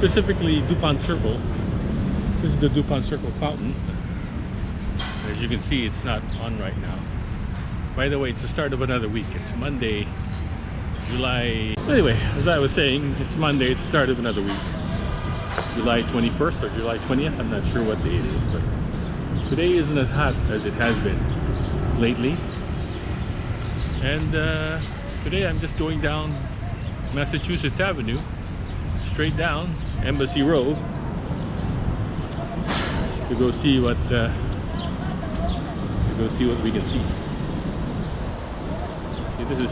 specifically DuPont Circle. This is the DuPont Circle fountain. As you can see, it's not on right now. By the way, it's the start of another week. It's Monday, July... Anyway, as I was saying, it's Monday, it's the start of another week. July 21st or July 20th, I'm not sure what day it is, but today isn't as hot as it has been lately. And today I'm just going down Massachusetts Avenue, straight down Embassy Road, to go see what we can see. See, this is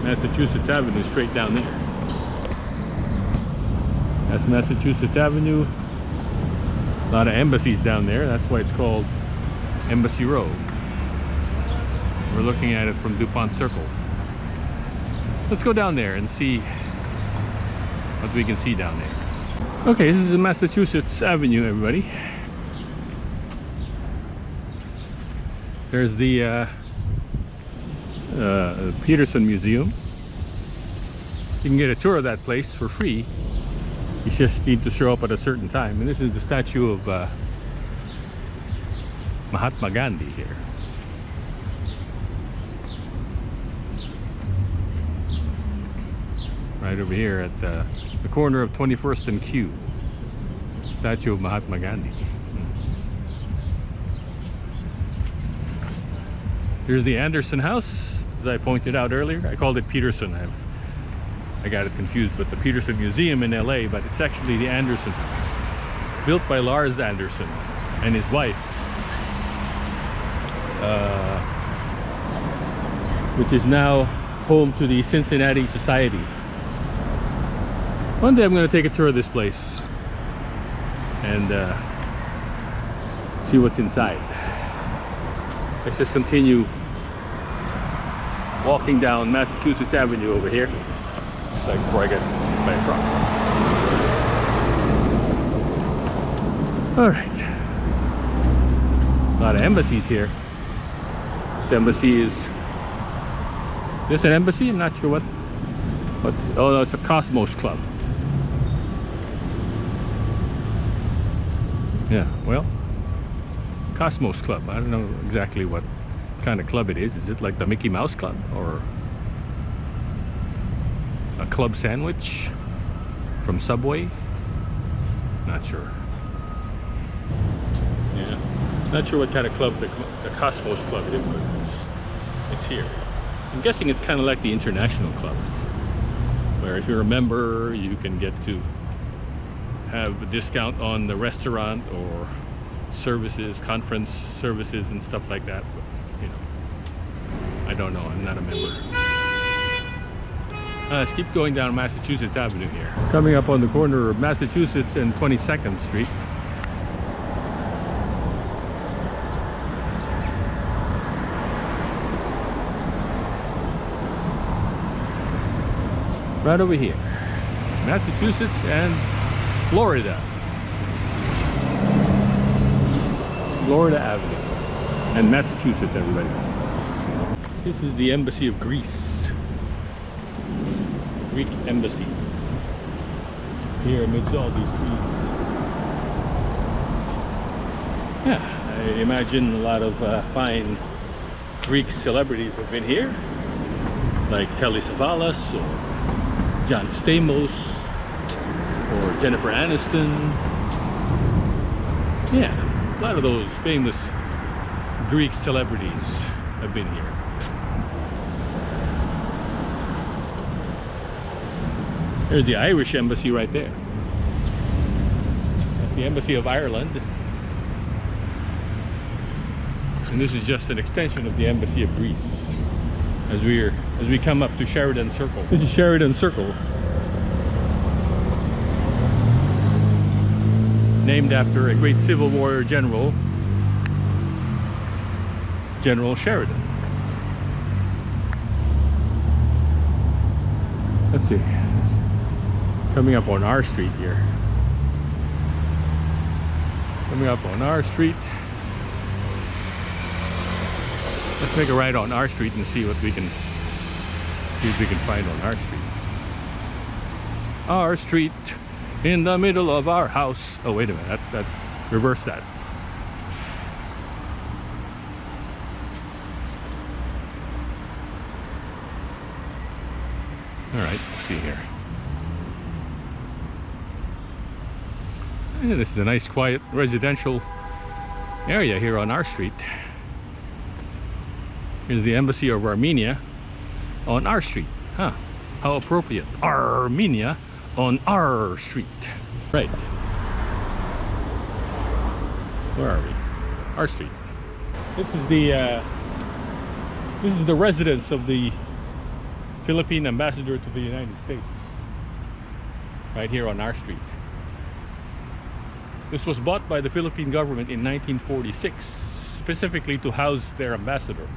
Massachusetts Avenue, straight down there. That's Massachusetts Avenue. A lot of embassies down there. That's why it's called Embassy Road. We're looking at it from DuPont Circle. Let's go down there and see what we can see down there. Okay, this is the Massachusetts Avenue, everybody. There's the Peterson Museum. You can get a tour of that place for free. You just need to show up at a certain time. And this is the statue of Mahatma Gandhi here. Right over here at the corner of 21st and Q. Statue of Mahatma Gandhi. Here's the Anderson House, as I pointed out earlier. I called it Peterson. I got it confused with the Peterson Museum in LA, but it's actually the Anderson House, built by Lars Anderson and his wife, which is now home to the Cincinnati Society. One day I'm going to take a tour of this place and see what's inside. Let's just continue walking down Massachusetts Avenue over here. Just like before I get by a truck. Alright. A lot of embassies here. This embassy is... Is this an embassy? I'm not sure what... Oh no, it's a Cosmos Club. Yeah, well, Cosmos Club. I don't know exactly what kind of club it is. Is it like the Mickey Mouse Club or a club sandwich from Subway? Not sure. Yeah, not sure what kind of club the Cosmos Club is, but it's here. I'm guessing it's kind of like the International Club, where if you're a member, you can get to have a discount on the restaurant or services, conference services and stuff like that. But, you know, I don't know, I'm not a member. Let's keep going down Massachusetts Avenue here. Coming up on the corner of Massachusetts and 22nd Street. Right over here, Massachusetts and Florida. Florida Avenue and Massachusetts, everybody. This is the Embassy of Greece. Greek Embassy. Here amidst all these trees. Yeah, I imagine a lot of fine Greek celebrities have been here. Like Telly Savalas or John Stamos or Jennifer Aniston. Yeah, a lot of those famous Greek celebrities have been here. There's the Irish embassy right there. That's the Embassy of Ireland. And this is just an extension of the Embassy of Greece as we come up to Sheridan Circle. This is Sheridan Circle, named after a great Civil War general, General Sheridan. Let's see, it's coming up on our street here. Coming up on our street. Let's make a right on our street and see what we can find on our street. Our street in the middle of our house. Oh, wait a minute, that reverse that. All right, let's see here. Yeah, this is a nice quiet residential area here on our street. Here's the Embassy of Armenia on our street. Huh, how appropriate. Armenia on our street. Right. Where are we? Our street. This is the residence of the Philippine ambassador to the United States. Right here on our street. This was bought by the Philippine government in 1946, specifically to house their ambassador.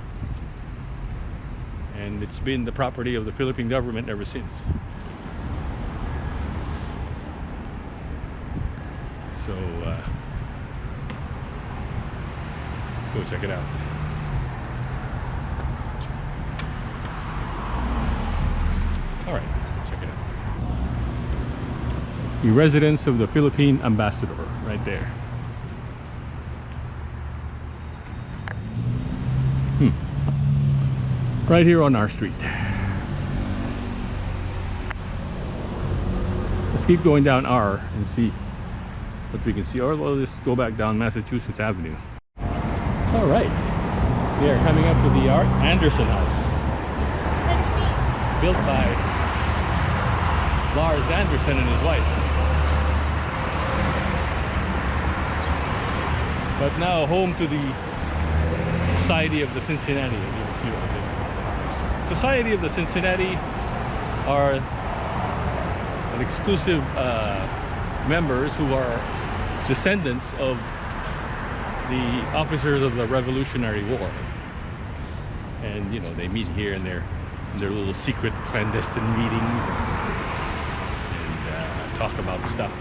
And it's been the property of the Philippine government ever since. So, let's go check it out. Alright, let's go check it out. The residence of the Philippine ambassador, right there. Right here on our street. Let's keep going down R and see what we can see. Or let's go back down Massachusetts Avenue. Alright. We are coming up to the Art Anderson House. Built by Lars Anderson and his wife. But now home to the Society of the Cincinnati. Society of the Cincinnati are an exclusive members who are descendants of the officers of the Revolutionary War. And you know, they meet here in their little secret clandestine meetings and talk about stuff.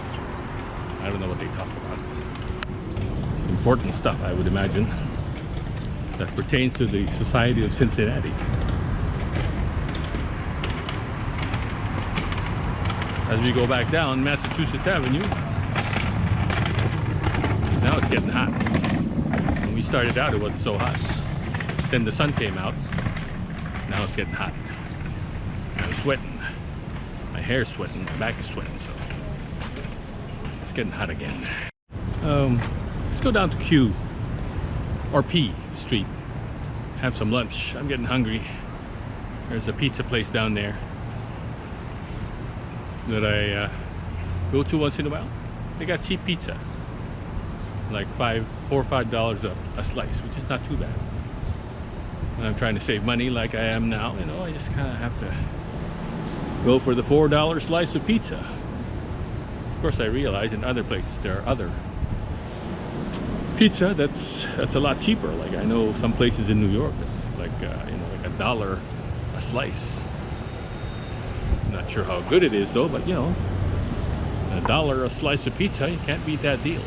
I don't know what they talk about. Important stuff, I would imagine, that pertains to the Society of Cincinnati. As we go back down Massachusetts Avenue, now it's getting hot. When we started out, it wasn't so hot. Then the sun came out. Now it's getting hot. I'm sweating. My hair's sweating. My back is sweating. So it's getting hot again. Let's go down to Q or P Street. Have some lunch. I'm getting hungry. There's a pizza place down there that I go to once in a while. They got cheap pizza, like $4 or $5 a slice, which is not too bad. And I'm trying to save money like I am now, you know. I just kind of have to go for the $4 slice of pizza. Of course, I realize in other places there are other pizza that's a lot cheaper. Like I know some places in New York it's like you know, like $1 a slice. Not sure how good it is though, but you know, $1 a slice of pizza, you can't beat that deal.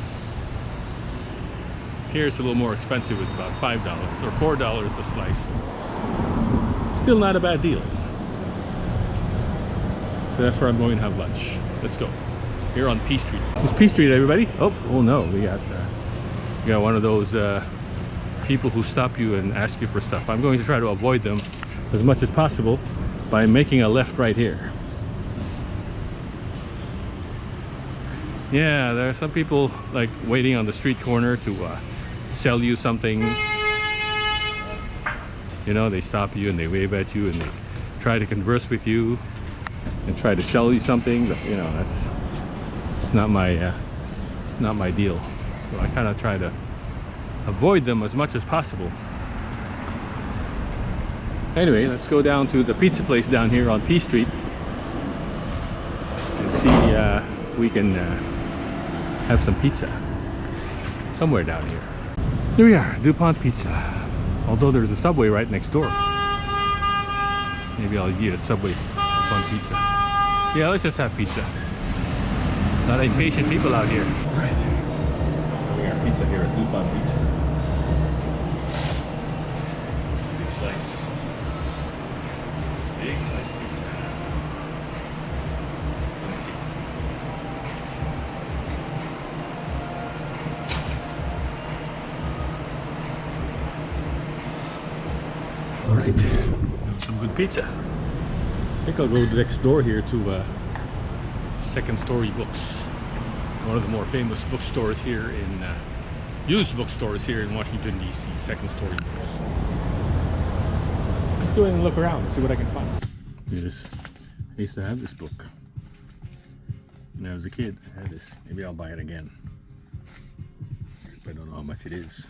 Here it's a little more expensive. It's about $5 or $4 a slice. Still not a bad deal. So that's where I'm going to have lunch. Let's go. Here on P Street. This is P Street, everybody. Oh no, we got one of those people who stop you and ask you for stuff. I'm going to try to avoid them as much as possible by making a left right here. Yeah, there are some people like waiting on the street corner to sell you something. You know, they stop you and they wave at you and they try to converse with you and try to sell you something. But you know, it's not my deal. So I kind of try to avoid them as much as possible. Anyway, let's go down to the pizza place down here on P Street and see if we can have some pizza somewhere down here. Here we are, DuPont Pizza. Although there's a Subway right next door. Maybe I'll eat a Subway DuPont Pizza. Yeah, let's just have pizza. A lot of impatient people out here. All right. We got pizza here at DuPont Pizza. Big slice. Big slice of pizza. Alright, some good pizza. I think I'll go next door here to Second Story Books, one of the more famous bookstores here in used bookstores here in Washington DC. Second Story Books. Let's go and look around, see what I can find. Yes, I used to have this book when I was a kid. I had this. Maybe I'll buy it again. I don't know how much it is.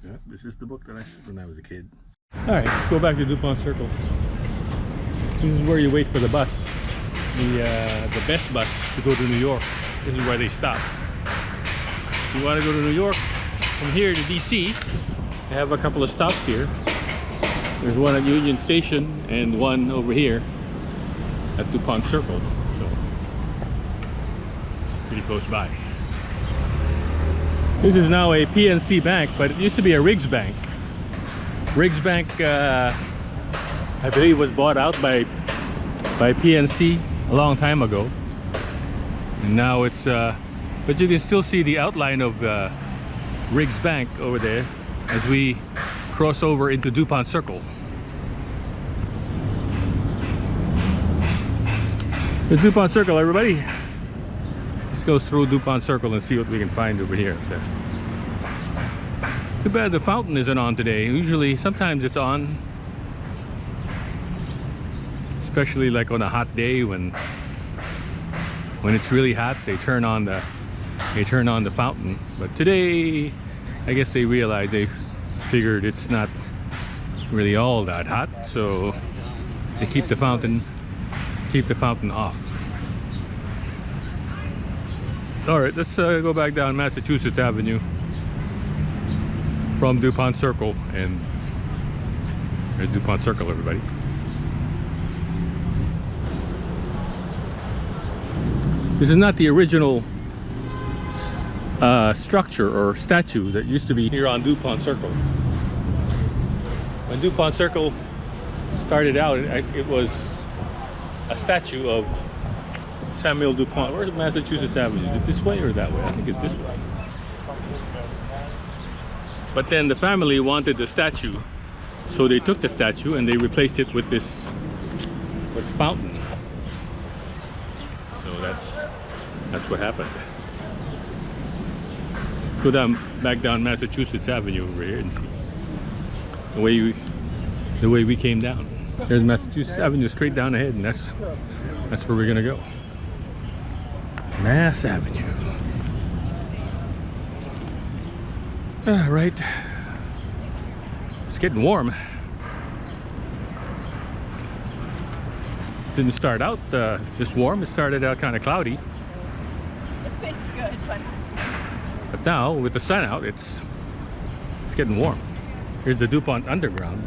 Yeah, this is the book that I had when I was a kid. Alright, let's go back to DuPont Circle. This is where you wait for the bus. The best bus to go to New York. This is where they stop. If you want to go to New York from here to DC, they have a couple of stops here. There's one at Union Station and one over here at DuPont Circle. So, pretty close by. This is now a PNC Bank, but it used to be a Riggs Bank. Riggs Bank, I believe, was bought out by PNC a long time ago. And now it's, but you can still see the outline of Riggs Bank over there as we cross over into DuPont Circle. The DuPont Circle, everybody. Let's go through DuPont Circle and see what we can find over here. Too bad the fountain isn't on today. Usually, sometimes it's on, especially like on a hot day when it's really hot. They turn on the fountain. But today, I guess they realized, they figured it's not really all that hot, so they keep the fountain off. All right, let's go back down Massachusetts Avenue from DuPont Circle, and there's DuPont Circle, everybody. This is not the original structure or statue that used to be here on DuPont Circle. When DuPont Circle started out, it was a statue of Samuel DuPont. Where's Massachusetts Avenue? Is it this way or that way? I think it's this way. But then the family wanted the statue, so they took the statue and they replaced it with this fountain. So that's what happened. Let's go back down Massachusetts Avenue over here and see the way we came down. There's Massachusetts Avenue straight down ahead, and that's where we're gonna go. Mass Avenue. Right. It's getting warm. Didn't start out just warm. It started out kind of cloudy. It's been good, but now with the sun out, it's getting warm. Here's the DuPont Underground.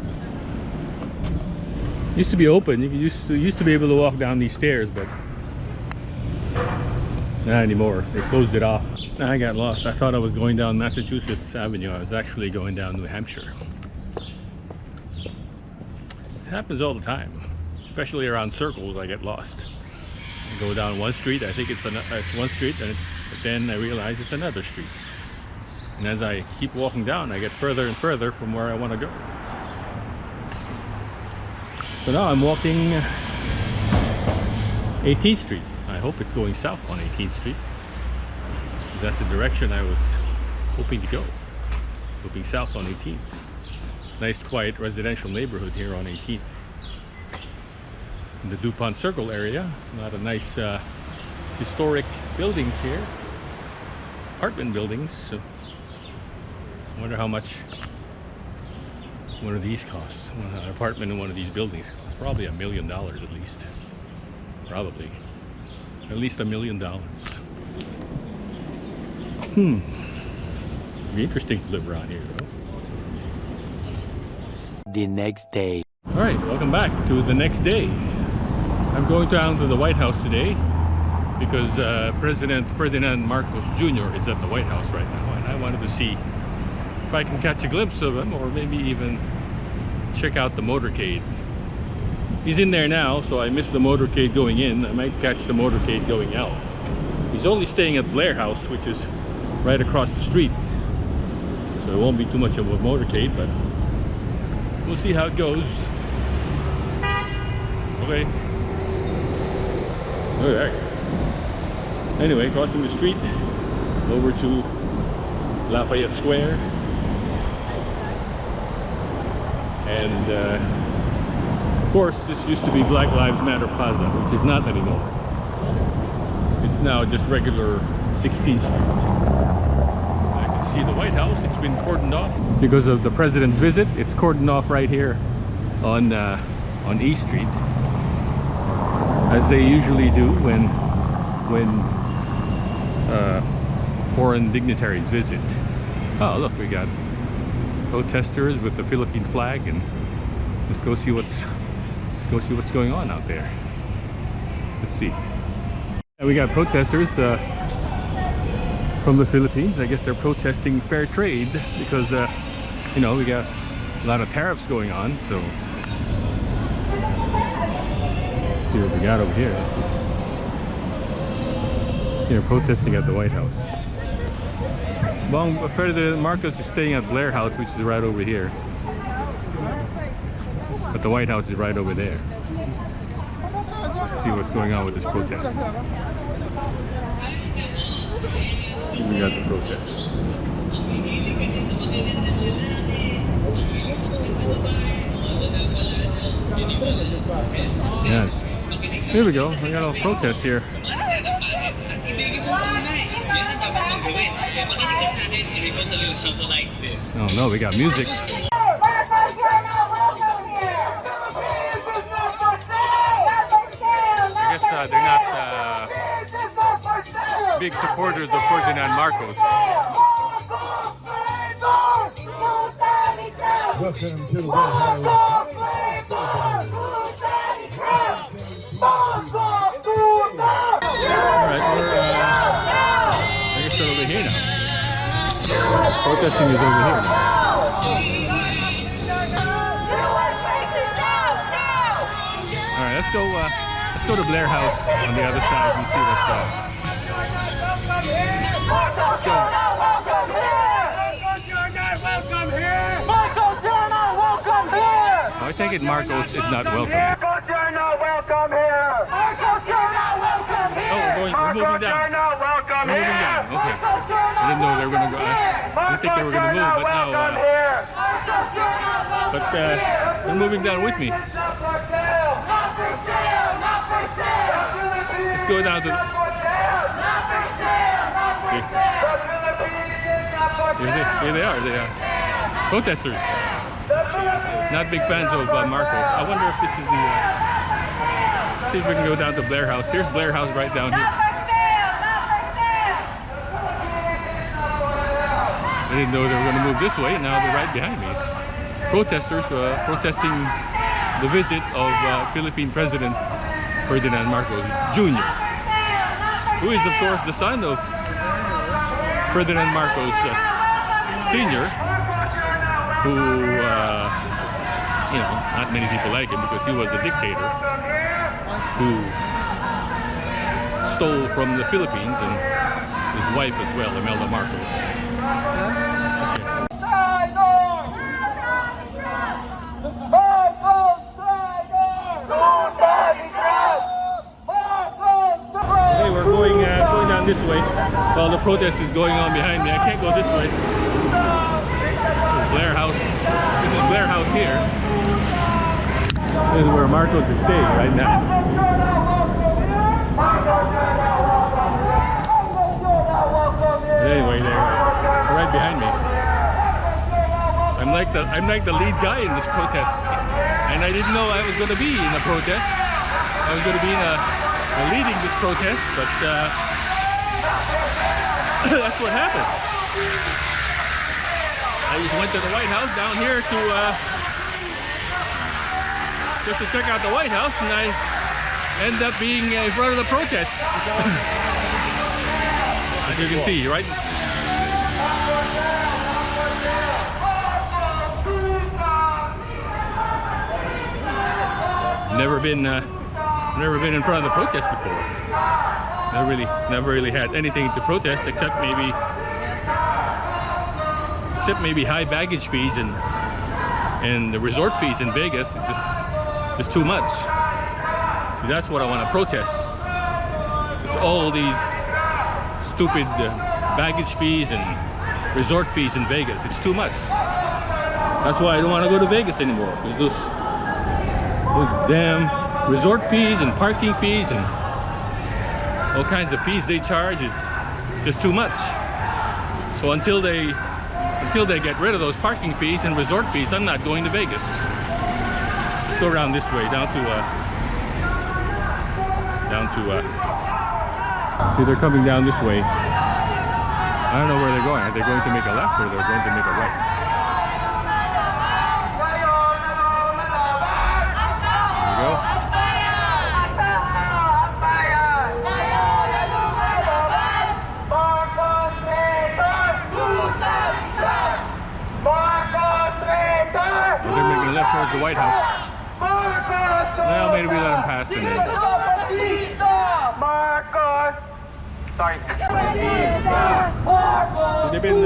It used to be open. You used to be able to walk down these stairs, but not anymore. They closed it off. I got lost. I thought I was going down Massachusetts Avenue. I was actually going down New Hampshire. It happens all the time, especially around circles. I get lost. I go down one street. I think it's one street, but then I realize it's another street. And as I keep walking down, I get further and further from where I want to go. So now I'm walking 18th Street. I hope it's going south on 18th Street. That's the direction I was hoping to go. Hoping south on 18th. Nice quiet residential neighborhood here on 18th. In the DuPont Circle area, a lot of nice historic buildings here. Apartment buildings. So I wonder how much one of these costs. An apartment in one of these buildings. Probably $1 million at least. Probably. At least $1 million. It'd be interesting to live around here, though. The next day. Alright, welcome back to the next day. I'm going down to the White House today because President Ferdinand Marcos Jr. is at the White House right now, and I wanted to see if I can catch a glimpse of him, or maybe even check out the motorcade. He's in there now, so I missed the motorcade going in. I might catch the motorcade going out. He's only staying at Blair House, which is right across the street. so it won't be too much of a motorcade, but we'll see how it goes. Okay. Look at that. Anyway, crossing the street over to Lafayette Square, and of course this used to be Black Lives Matter Plaza, which is not anymore. It's now just regular 16th Street. I can see the White House. It's been cordoned off because of the president's visit. It's cordoned off right here on East Street, as they usually do when foreign dignitaries visit. Oh, look, we got protesters with the Philippine flag, and let's go see what's going on out there. Let's see. We got protesters from the Philippines. I guess they're protesting fair trade because you know, we got a lot of tariffs going on. So let's see what we got over here. Let's see. They're protesting at the White House. Well, Ferdinand Marcos is staying at Blair House, which is right over here. But the White House is right over there. Let's see what's going on with this protest. We got the protest. Yeah. Here we go. We got a protest here. Oh no, we got music. I guess they're not big supporters of Ferdinand Marcos. Welcome to the White House. Alright, we're I guess they're over here now. Protesting is over here now. Alright, let's go to Blair House on the other side and see what's Marcos, you're not welcome here! I take it Marcos is not welcome. Marcos, you're not welcome here! Marcos, you're not welcome here! Oh, we're moving down. You're not welcome We're moving down. Okay. I didn't know they were going to go. I didn't think they were going to move, but now. They're moving down with me. Let's go down to. Here they are. They are protesters. Not big fans of Marcos. I wonder if this is the. See if we can go down to Blair House. Here's Blair House right down here. I didn't know they were going to move this way. Now they're right behind me. Protesters protesting the visit of Philippine President Ferdinand Marcos Jr., who is of course the son of Ferdinand Marcos Sr., who you know, not many people like him because he was a dictator who stole from the Philippines, and his wife as well, Imelda Marcos. Okay, we're going down this way while the protest is going on behind me. I can't go this way. Blair House. This is Blair House here. This is where Marcos is staying right now. But anyway, they're right behind me. I'm like the lead guy in this protest, and I didn't know I was going to be in a protest. I was going to be leading this protest, but that's what happened. I just went to the White House down here to just to check out the White House, and I ended up being in front of the protest. As you can see, right? Never been in front of the protest before. Never really had anything to protest except except maybe high baggage fees and the resort fees in Vegas. It's just too much. See, that's what I want to protest. It's all these stupid baggage fees and resort fees in Vegas. It's too much. That's why I don't want to go to Vegas anymore, because those damn resort fees and parking fees and all kinds of fees they charge is just too much. So until they get rid of those parking fees and resort fees, I'm not going to Vegas. Let's go around this way down to see, they're coming down this way. I don't know where they're going. Are they going to make a left or they're going to make a right? There we go. They're making a left towards the White House. Well, maybe we let them pass and then. Sorry. So they've been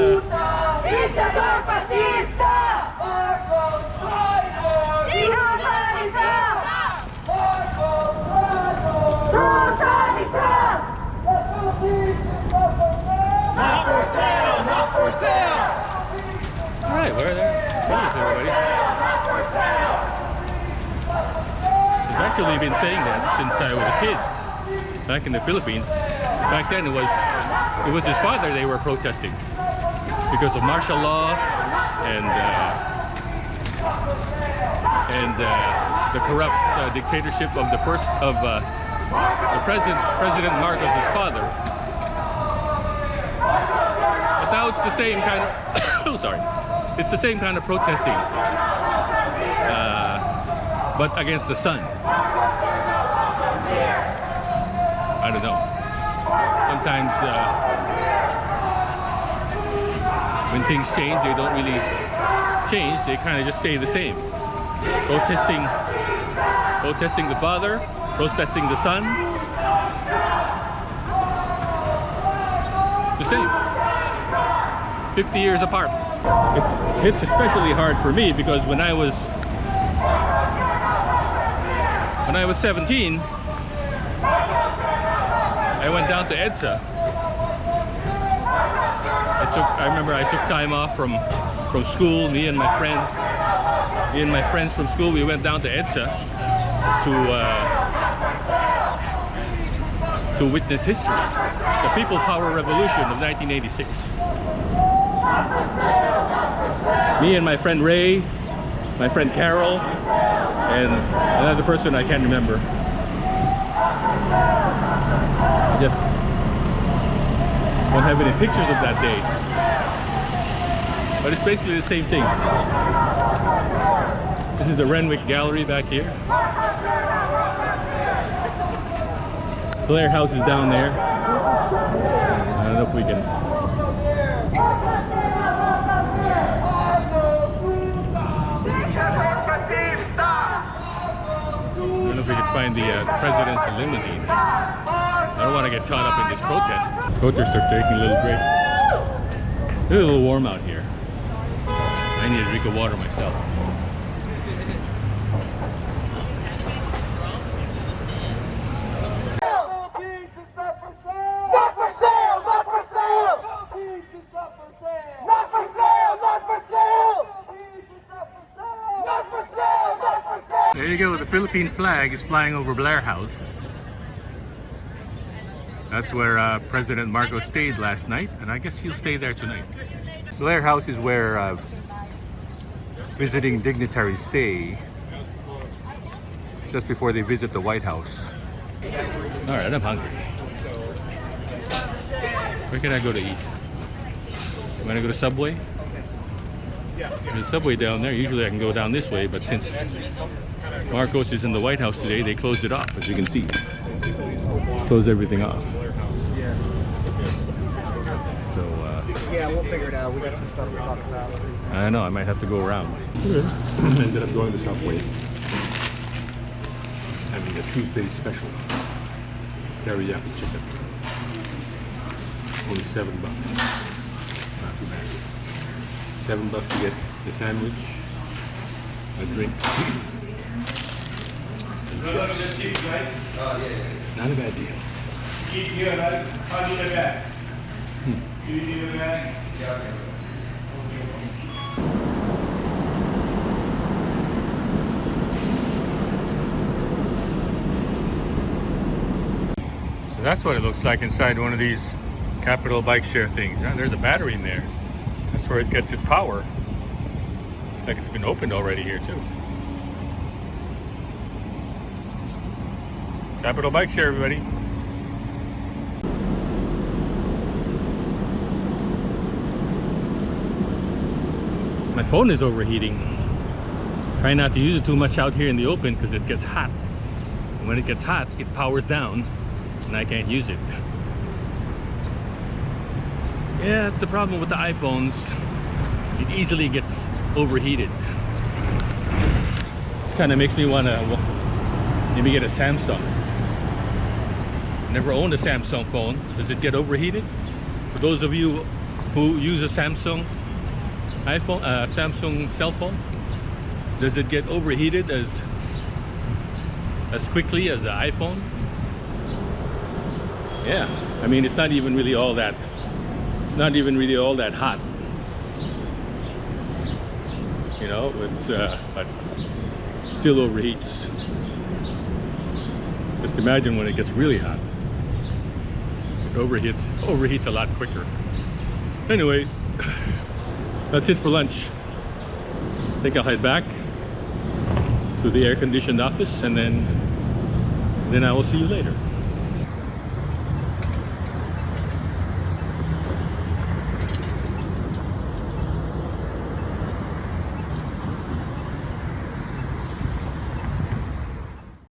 Not for sale! Not for sale! Alright, where are they? Thanks, everybody. Not for sale! I've actually been saying that since I was a kid, back in the Philippines. Back then it was his father they were protesting because of martial law and the corrupt dictatorship of the President Marcos's father. But now it's the same kind of oh, sorry. It's the same kind of protesting, but against the son. I don't know. Sometimes when things change, they don't really change. They kind of just stay the same. Protesting the father, protesting the son. The same. 50 years apart. It's especially hard for me because when I was 17, I went down to EDSA. I remember I took time off from school. Me and my friends from school, we went down to EDSA to witness history, the People Power Revolution of 1986. Me and my friend Ray, my friend Carol, and another person I can't remember. I just don't have any pictures of that day. But it's basically the same thing. This is the Renwick Gallery back here. Blair House is down there. I don't know if we can. I don't know if we can find the presidential limousine. I don't want to get caught up in this protest. Protests are taking a little break. It's a little warm out here. I need a drink of water myself. There you go, the Philippine flag is flying over Blair House. That's where President Marcos stayed last night, and I guess he'll stay there tonight. Blair House is where visiting dignitaries stay just before they visit the White House. Alright, I'm hungry. Where can I go to eat? I'm gonna go to Subway? There's a Subway down there. Usually I can go down this way, but since Marcos is in the White House today, they closed it off, as you can see. Closed everything off. So, yeah, we'll figure it out. We got some stuff to talk about. I know, I might have to go around. Ended up going to Subway. Having a Tuesday special. Teriyaki chicken. Only $7. Not too bad. $7 to get the sandwich, a drink, and chips. Not a bad deal. So that's what it looks like inside one of these Capital bike share things. Yeah, there's a battery in there. That's where it gets its power. Looks like it's been opened already here too. Capital bike share, everybody. My phone is overheating. Try not to use it too much out here in the open because it gets hot. And when it gets hot, it powers down and I can't use it. Yeah, that's the problem with the iPhones. It easily gets overheated. This kind of makes me want to maybe get a Samsung. Never owned a Samsung phone. Does it get overheated? For those of you who use a Samsung iPhone, Samsung cell phone, does it get overheated as quickly as the iPhone? Yeah, I mean it's not even really all that. It's not even really all that hot. You know, it's but still overheats. Just imagine when it gets really hot. It overheats a lot quicker. Anyway, that's it for lunch. I think I'll head back to the air-conditioned office and then I will see you later.